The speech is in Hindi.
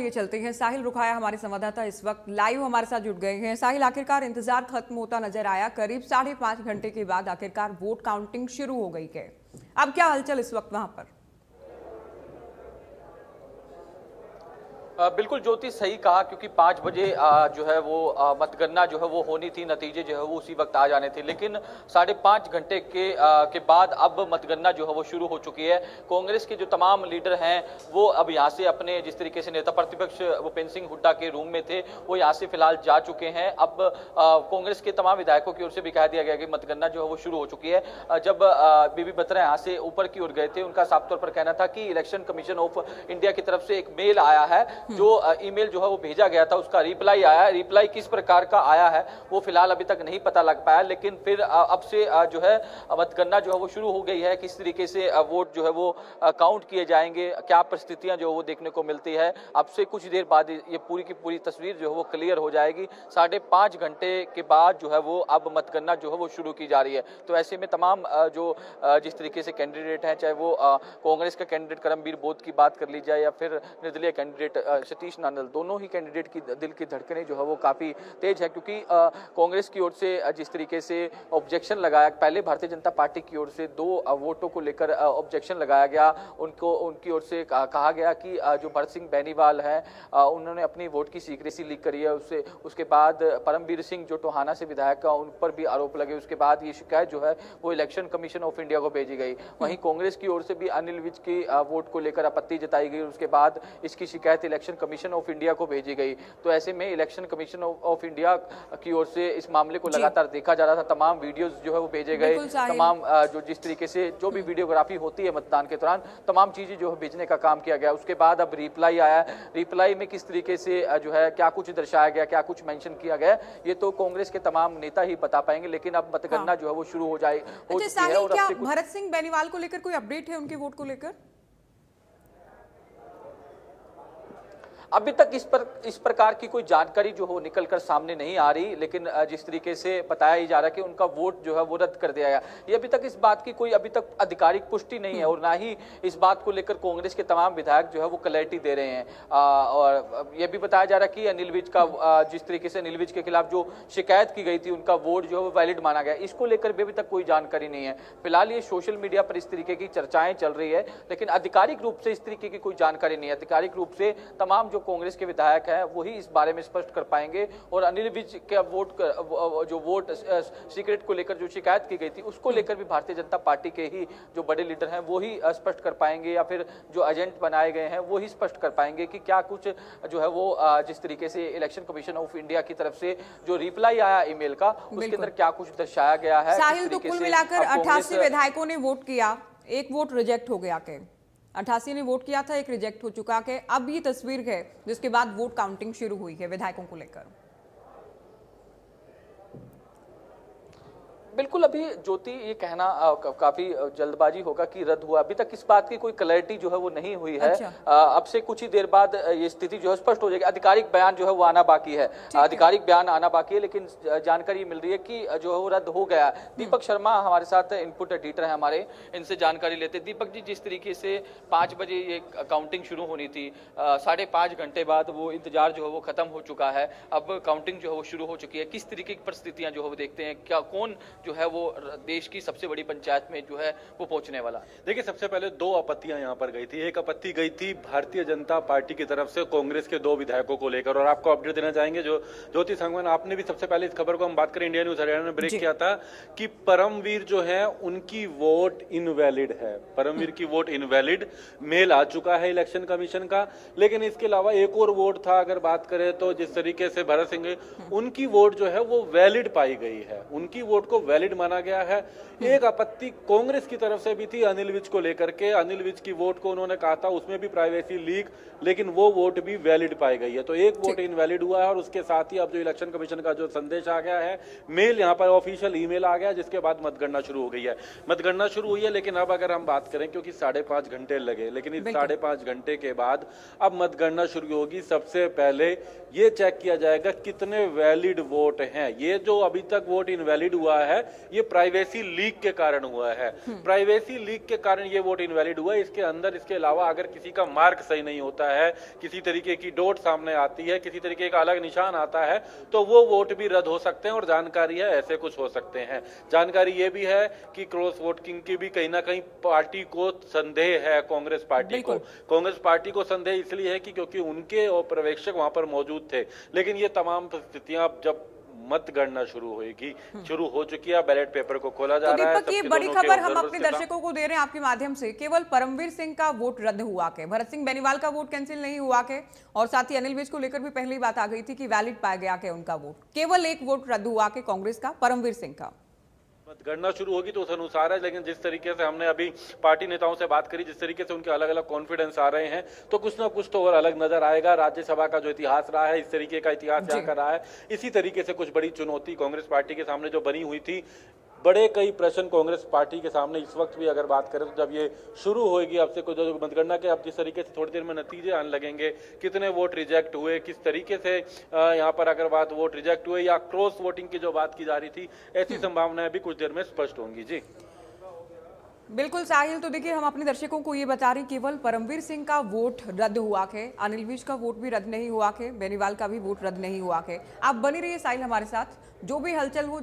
लिए चलते हैं। साहिल रुखाया हमारे संवाददाता इस वक्त लाइव हमारे साथ जुड़ गए हैं। साहिल, आखिरकार इंतजार खत्म होता नजर आया। करीब 5.5 घंटे के बाद आखिरकार वोट काउंटिंग शुरू हो गई है। अब क्या हलचल इस वक्त वहां पर? बिल्कुल ज्योति, सही कहा, क्योंकि 5 बजे जो है वो मतगणना जो है वो होनी थी, नतीजे जो है वो उसी वक्त आ जाने थे, लेकिन 5.5 घंटे के बाद अब मतगणना जो है वो शुरू हो चुकी है। कांग्रेस के जो तमाम लीडर हैं वो अब यहाँ से अपने, जिस तरीके से नेता प्रतिपक्ष भूपेंद्र सिंह हुड्डा के रूम में थे, वो यहाँ से फिलहाल जा चुके हैं। अब कांग्रेस के तमाम विधायकों की ओर से भी कह दिया गया कि मतगणना जो है वो शुरू हो चुकी है। जब बीबी बत्रा यहाँ से ऊपर की ओर गए थे, उनका साफ तौर पर कहना था कि इलेक्शन कमीशन ऑफ इंडिया की तरफ से एक मेल आया है, जो ईमेल जो है वो भेजा गया था उसका रिप्लाई आया। रिप्लाई किस प्रकार का आया है वो फिलहाल अभी तक नहीं पता लग पाया, लेकिन फिर अब से जो है मतगणना जो है वो शुरू हो गई है। किस तरीके से वोट जो है वो काउंट किए जाएंगे, क्या परिस्थितियां जो वो देखने को मिलती है, अब से कुछ देर बाद ये पूरी की पूरी तस्वीर जो है वो क्लियर हो जाएगी। 5.5 घंटे के बाद जो है वो अब मतगणना जो है वो शुरू की जा रही है। तो ऐसे में तमाम जो जिस तरीके से कैंडिडेट हैं, चाहे वो कांग्रेस का कैंडिडेट करमबीर बोध की बात कर ली जाए या फिर निर्दलीय कैंडिडेट सतीश नांदल, दोनों ही कैंडिडेट की दिल की धड़कनें जो है वो काफी तेज है, क्योंकि कांग्रेस की ओर से जिस तरीके से ऑब्जेक्शन लगाया, पहले भारतीय जनता पार्टी की ओर से 2 वोटों को लेकर ऑब्जेक्शन लगाया गया। उनकी ओर से कहा गया कि जो भरत सिंह बेनीवाल है उन्होंने अपनी वोट की सीक्रेसी लीक करी है। उसके बाद परमबीर सिंह जो टोहाना से विधायक, उन पर भी आरोप लगे। उसके बाद ये शिकायत जो है वो इलेक्शन कमीशन ऑफ इंडिया को भेजी गई। वहीं कांग्रेस की ओर से भी अनिल विज की वोट को लेकर आपत्ति जताई गई। उसके बाद इसकी शिकायत इलेक्शन कमीशन ऑफ इंडिया को भेजी गई। तो ऐसे में इलेक्शन कमीशन ऑफ इंडिया की ओर से इस मामले को लगातार देखा जा रहा था। तमाम वीडियोस जो है वो भेजे गए, तमाम जो जिस तरीके से जो भी वीडियोग्राफी होती है मतदान के दौरान, तमाम चीजें जो है भेजने का काम किया गया। उसके बाद अब रिप्लाई आया। रिप्लाई में किस तरीके से जो है क्या कुछ दर्शाया गया, क्या कुछ मेंशन किया गया, ये तो कांग्रेस के तमाम नेता ही बता पाएंगे। लेकिन अब मतगणना जो है वो शुरू हो जाए हो चुकी है। और क्या भरत सिंह बेनीवाल को लेकर कोई अपडेट है, उनके वोट को लेकर? अभी तक इस प्रकार की कोई जानकारी जो हो निकलकर सामने नहीं आ रही, लेकिन जिस तरीके से बताया ही जा रहा है कि उनका वोट जो है वो रद्द कर दिया गया, ये अभी तक इस बात की कोई अभी तक आधिकारिक पुष्टि नहीं है। और ना ही इस बात को लेकर कांग्रेस के तमाम विधायक जो है वो क्लैरिटी दे रहे हैं। और ये भी बताया जा रहा है कि अनिल विज का जिस तरीके से अनिल विज के खिलाफ जो शिकायत की गई थी, उनका वोट जो है वो वैलिड माना गया। इसको लेकर भी अभी तक कोई जानकारी नहीं है। फिलहाल ये सोशल मीडिया पर इस तरीके की चर्चाएं चल रही है, लेकिन आधिकारिक रूप से इस तरीके की कोई जानकारी नहीं है। आधिकारिक रूप से तमाम जो कांग्रेस के विधायक हैं वही इस बारे में स्पष्ट कर पाएंगे। और अनिल विज के वोट सीक्रेट को लेकर जो शिकायत की गई थी, उसको लेकर भी भारतीय जनता पार्टी के ही जो बड़े लीडर हैं वो ही स्पष्ट कर पाएंगे, या फिर जो एजेंट बनाए गए हैं वो ही स्पष्ट कर पाएंगे कि क्या कुछ जो है वो जिस तरीके से इलेक्शन कमीशन ऑफ इंडिया की तरफ से जो रिप्लाई आया ईमेल का, उसके अंदर क्या कुछ दर्शाया गया है। साहिल, तो कुल मिलाकर 88 विधायकों ने वोट किया, एक वोट रिजेक्ट हो गया के 88 ने वोट किया था, एक रिजेक्ट हो चुका है। अब ये तस्वीर है जिसके बाद वोट काउंटिंग शुरू हुई है विधायकों को लेकर। बिल्कुल, अभी ज्योति ये कहना काफी जल्दबाजी होगा कि रद्द हुआ। अभी तक इस बात की कोई क्लैरिटी जो है वो नहीं हुई है। अच्छा। अब से कुछ ही देर बाद ये स्थिति जो है स्पष्ट हो जाएगी। आधिकारिक बयान जो है वो आना बाकी है, आधिकारिक बयान आना बाकी है, लेकिन जानकारी मिल रही है कि जो है वो रद्द हो गया। दीपक शर्मा हमारे साथ इनपुट एडिटर है हमारे, इनसे जानकारी लेते। दीपक जी, जिस तरीके से 5 बजे ये काउंटिंग शुरू होनी थी, 5.5 घंटे बाद वो इंतजार जो है वो खत्म हो चुका है। अब काउंटिंग जो है वो शुरू हो चुकी है। किस तरीके की परिस्थितियां जो है वो देखते हैं, क्या कौन जो है वो देश की सबसे बड़ी पंचायत में जो है वो पहुंचने वाला? देखिए, सबसे पहले 2 आपत्तियां यहां पर गई थी। एक आपत्ति गई थी भारतीय जनता पार्टी की तरफ से कांग्रेस के 2 विधायकों को लेकर, और आपको अपडेट देना चाहेंगे जो ज्योति संगमन, आपने भी सबसे पहले इस खबर को हम बात करें, इंडिया न्यूज हरियाणा ने ब्रेक किया था कि परमवीर जो है उनकी वोट इनवैलिड है। परमवीर की वोट इनवैलिड मेल आ चुका है इलेक्शन कमीशन का। लेकिन इसके अलावा एक और वोट था, अगर बात करें तो जिस तरीके से भरत सिंह, उनकी वोट जो है वो वैलिड पाई गई है, उनकी वोट को वैलिड माना गया है। एक आपत्ति कांग्रेस की तरफ से भी थी अनिल विज को लेकर के। अनिल विज की वोट को उन्होंने कहा था उसमें भी प्राइवेसी लीक, लेकिन वो वोट भी वैलिड पाई गई है। तो एक वोट इनवैलिड हुआ है। और उसके साथ ही अब जो इलेक्शन कमीशन का जो संदेश आ गया है, मेल यहाँ पर ऑफिशियल ईमेल आ गया, जिसके बाद मतगणना शुरू हो गई है। मतगणना शुरू हुई है, लेकिन अब अगर हम बात करें, क्योंकि 5.5 घंटे लगे, लेकिन इस 5.5 घंटे के बाद अब मतगणना शुरू होगी। सबसे पहले ये चेक किया जाएगा कितने वैलिड वोट हैं। ये जो अभी तक वोट इनवैलिड हुआ है, ये प्राइवेसी लीक के कारण हुआ है। प्राइवेसी लीक के कारण ये वोट इनवैलिड हुआ है। इसके अंदर इसके अलावा अगर किसी का मार्क सही नहीं होता है, किसी तरीके की डॉट सामने आती है, किसी तरीके का अलग निशान आता है, तो वो वोट भी रद्द हो सकते हैं। और जानकारी है ऐसे कुछ हो सकते हैं। जानकारी ये भी है कि क्रॉस वोटिंग की भी कहीं ना कहीं पार्टी को संदेह है, कांग्रेस पार्टी को। कांग्रेस पार्टी को संदेह इसलिए है कि क्योंकि उनके और पर्यवेक्षक वहां पर मौजूद थे। लेकिन ये तमाम परिस्थितियां जब मतगणना शुरू हो चुकी है, बैलेट पेपर को खोला जा तो रहा है। दीपक, ये बड़ी खबर हम अपने दर्शकों को दे रहे हैं आपके माध्यम से। केवल परमवीर सिंह का वोट रद्द हुआ के, भरत सिंह बेनीवाल का वोट कैंसिल नहीं हुआ के, और साथ ही अनिल विज को लेकर भी पहली बात आ गई थी कि वैलिड पाया गया के उनका वोट। केवल एक वोट रद्द हुआ के कांग्रेस का, परमवीर सिंह का। मतगणना शुरू होगी तो उस अनुसार है। लेकिन जिस तरीके से हमने अभी पार्टी नेताओं से बात करी, जिस तरीके से उनके अलग अलग कॉन्फिडेंस आ रहे हैं, तो कुछ ना कुछ तो और अलग नजर आएगा। राज्यसभा का जो इतिहास रहा है, इस तरीके का इतिहास यहाँ का रहा है। इसी तरीके से कुछ बड़ी चुनौती कांग्रेस पार्टी के सामने जो बनी हुई थी, बड़े कई प्रश्न कांग्रेस पार्टी के सामने इस वक्त भी अगर बात करें तो जब ये शुरू होगी अब से कुछ जो मतगणना के, अब जिस तरीके से थोड़ी देर में नतीजे आने लगेंगे, कितने वोट रिजेक्ट हुए, किस तरीके से यहाँ पर अगर बात वोट रिजेक्ट हुए या क्रॉस वोटिंग की जो बात की जा रही थी, ऐसी संभावनाएं भी कुछ देर में स्पष्ट होंगी। जी बिल्कुल साहिल, तो देखिए हम अपने दर्शकों को ये बता रहे हैं केवल परमवीर सिंह का वोट रद्द हुआ के, अनिल विज का वोट भी रद्द नहीं हुआ के, बेनीवाल का भी वोट रद्द नहीं हुआ के। आप बनी रहिए साहिल हमारे साथ, जो भी हलचल हो